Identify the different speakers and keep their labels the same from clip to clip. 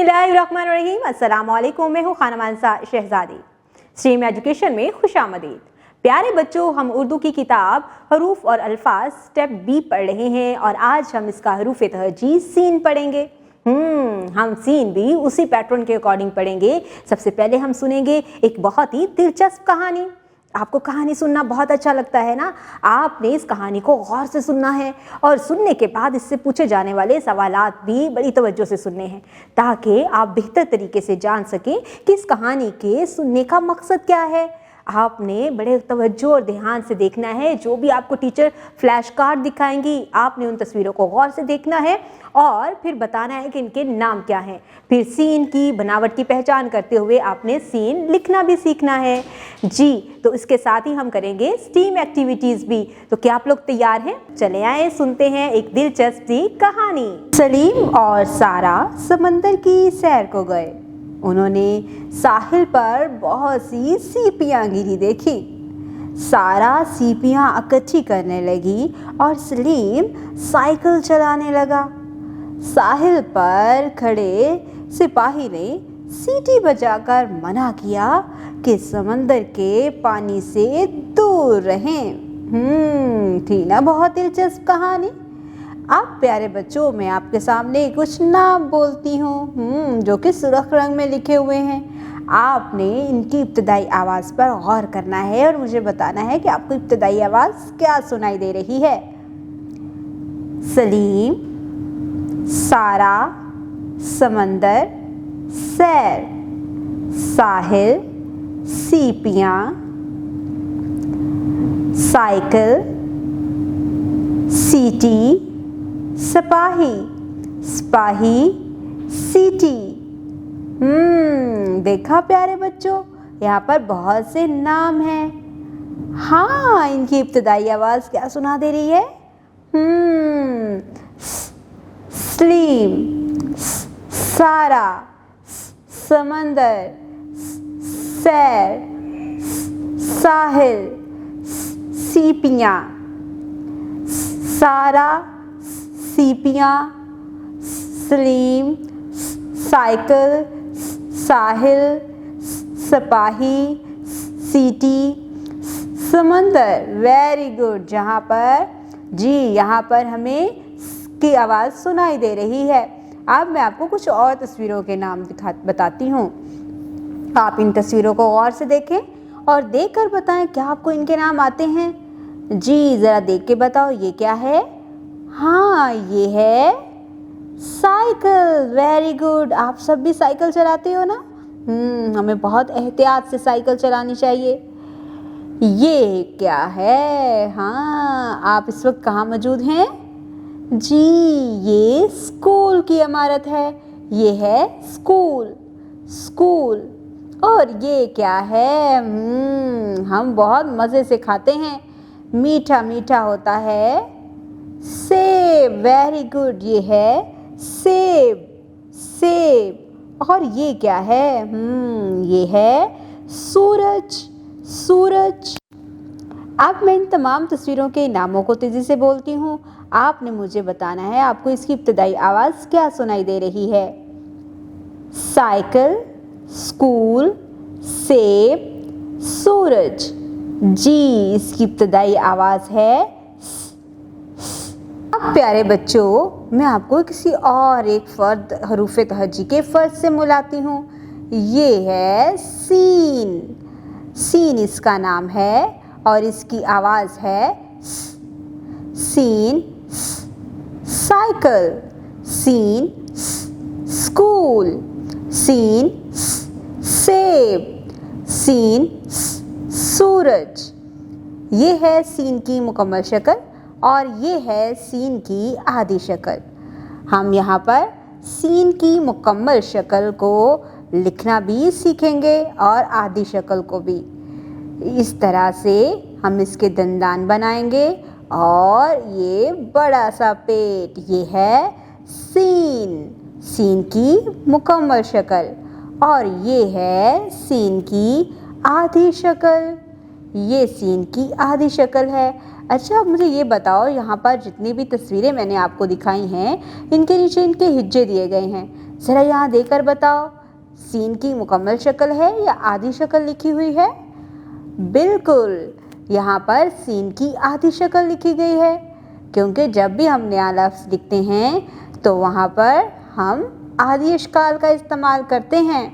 Speaker 1: बिस्मिल्लाहिर्रहमानिर्रहीम। अस्सलाम वालेकुम। मैं हूँ खाना मानसा शहजादी। स्ट्रीम एजुकेशन में खुशामदीद। प्यारे बच्चों, हम उर्दू की किताब हरूफ और अल्फाज स्टेप बी पढ़ रहे हैं और आज हम इसका हरूफ तहजी सीन पढ़ेंगे। हम सीन भी उसी पैटर्न के अकॉर्डिंग पढ़ेंगे। सबसे पहले हम सुनेंगे एक बहुत ही दिलचस्प कहानी। आपको कहानी सुनना बहुत अच्छा लगता है ना? आपने इस कहानी को गौर से सुनना है और सुनने के बाद इससे पूछे जाने वाले सवालात भी बड़ी तवज्जो से सुनने हैं ताकि आप बेहतर तरीके से जान सकें कि इस कहानी के सुनने का मकसद क्या है। आपने बड़े तवज्जो और ध्यान से देखना है। जो भी आपको टीचर फ्लैश कार्ड दिखाएंगी आपने उन तस्वीरों को गौर से देखना है और फिर बताना है कि इनके नाम क्या हैं। फिर सीन की बनावट की पहचान करते हुए आपने सीन लिखना भी सीखना है जी। तो इसके साथ ही हम करेंगे स्टीम एक्टिविटीज़ भी। तो क्या आप लोग तैयार हैं? चले आए सुनते हैं एक दिलचस्प सी कहानी। सलीम और सारा समंदर की सैर को गए। उन्होंने साहिल पर बहुत सी सीपियाँ गिरी देखी। सारा सीपियाँ इकट्ठी करने लगी और सलीम साइकिल चलाने लगा। साहिल पर खड़े सिपाही ने सीटी बजाकर मना किया कि समंदर के पानी से दूर रहें। थी ना बहुत दिलचस्प कहानी। अब प्यारे बच्चों, मैं आपके सामने कुछ नाम बोलती हूँ जो कि सुर्ख रंग में लिखे हुए हैं। आपने इनकी इब्तदाई आवाज़ पर गौर करना है और मुझे बताना है कि आपको इब्तदाई आवाज़ क्या सुनाई दे रही है। सलीम, सारा, समंदर, सैर, साहिल, सीपियाँ, साइकिल, सीटी, सिपाही, सिपाही, सीटी। देखा प्यारे बच्चों, यहाँ पर बहुत से नाम हैं। हाँ, इनकी इब्तदाई आवाज़ क्या सुना दे रही है? सलीम, सारा, समंदर, सैर, साहिल, सीपियाँ। सारा, सीपियाँ, सलीम, साइकिल, साहिल, सिपाही, सीटी, समंदर। Very good. जहाँ पर जी, यहाँ पर हमें की आवाज़ सुनाई दे रही है। अब मैं आपको कुछ और तस्वीरों के नाम बताती हूँ। आप इन तस्वीरों को गौर से देखें और देखकर बताएं क्या आपको इनके नाम आते हैं। जी, ज़रा देख के बताओ ये क्या है? हाँ, ये है साइकिल। Very good. आप सब भी साइकिल चलाते हो ना? हमें बहुत एहतियात से साइकिल चलानी चाहिए। ये क्या है? हाँ, आप इस वक्त कहाँ मौजूद हैं? जी, ये स्कूल की इमारत है। ये है स्कूल, स्कूल। और ये क्या है? हम बहुत मज़े से खाते हैं, मीठा मीठा होता है। सेब। Very good. ये है सेब, सेब। और ये क्या है? ये है सूरज, सूरज। अब मैं इन तमाम तस्वीरों के नामों को तेज़ी से बोलती हूँ। आपने मुझे बताना है आपको इसकी इब्तदाई आवाज़ क्या सुनाई दे रही है। साइकिल, स्कूल, सेब, सूरज। जी, इसकी इब्तदाई आवाज़ है। अब प्यारे बच्चों, मैं आपको किसी और एक फ़र्द हरूफ तहजी के फ़र्द से मिलाती हूँ। ये है सीन। सीन इसका नाम है और इसकी आवाज़ है सीन, साइकिल, सीन, स्कूल, सीन, सेब, सीन, सूरज। ये है सीन की मुकम्मल शक्ल और ये है सीन की आधी शक्ल। हम यहाँ पर सीन की मुकम्मल शक्ल को लिखना भी सीखेंगे और आधी शक्ल को भी। इस तरह से हम इसके दंदान बनाएंगे और ये बड़ा सा पेट। ये है सीन, सीन की मुकम्मल शक्ल। और ये है सीन की आधी शक्ल। ये सीन की आधी शक्ल है। अच्छा, अब मुझे ये बताओ, यहाँ पर जितनी भी तस्वीरें मैंने आपको दिखाई हैं इनके नीचे इनके हिज्जे दिए गए हैं। जरा यहाँ देखकर बताओ, सीन की मुकम्मल शक्ल है या आधी शक्ल लिखी हुई है? बिल्कुल, यहाँ पर सीन की आधी शक्ल लिखी गई है, क्योंकि जब भी हम नया लफ्ज़ लिखते हैं तो वहाँ पर हम आधी इश्काल का इस्तेमाल करते हैं।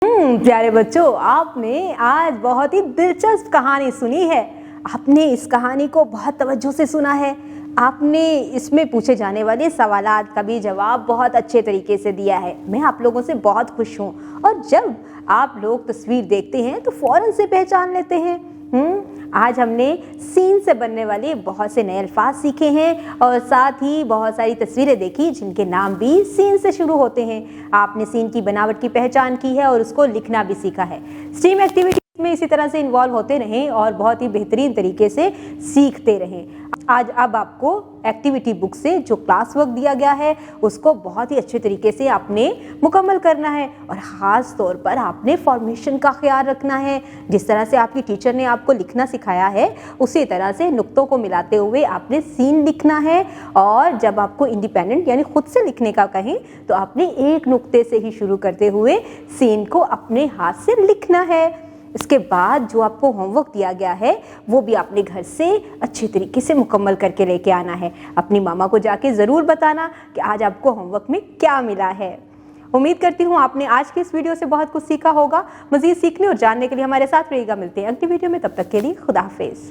Speaker 1: प्यारे बच्चों, आपने आज बहुत ही दिलचस्प कहानी सुनी है। आपने इस कहानी को बहुत तवज्जो से सुना है। आपने इसमें पूछे जाने वाले सवालात का भी जवाब बहुत अच्छे तरीके से दिया है। मैं आप लोगों से बहुत खुश हूँ। और जब आप लोग तस्वीर देखते हैं तो फ़ौरन से पहचान लेते हैं। आज हमने सीन से बनने वाले बहुत से नए अल्फाज सीखे हैं और साथ ही बहुत सारी तस्वीरें देखी जिनके नाम भी सीन से शुरू होते हैं। आपने सीन की बनावट की पहचान की है और उसको लिखना भी सीखा है। स्ट्रीम एक्टिविटी में इसी तरह से इन्वॉल्व होते रहें और बहुत ही बेहतरीन तरीके से सीखते रहें। अब आपको एक्टिविटी बुक से जो क्लास वर्क दिया गया है उसको बहुत ही अच्छे तरीके से आपने मुकम्मल करना है और ख़ास तौर पर आपने फॉर्मेशन का ख्याल रखना है। जिस तरह से आपकी टीचर ने आपको लिखना सिखाया है उसी तरह से नुक्तों को मिलाते हुए आपने सीन लिखना है। और जब आपको इंडिपेंडेंट यानी खुद से लिखने का कहें तो आपने एक नुक्ते से ही शुरू करते हुए सीन को अपने हाथ से लिखना है। इसके बाद जो आपको होमवर्क दिया गया है वो भी आपने घर से अच्छे तरीके से मुकम्मल करके लेके आना है। अपनी मामा को जाके ज़रूर बताना कि आज आपको होमवर्क में क्या मिला है। उम्मीद करती हूँ आपने आज के इस वीडियो से बहुत कुछ सीखा होगा। मज़ीद सीखने और जानने के लिए हमारे साथ रहिएगा। मिलते हैं अगली वीडियो में, तब तक के लिए खुदा हाफिज़।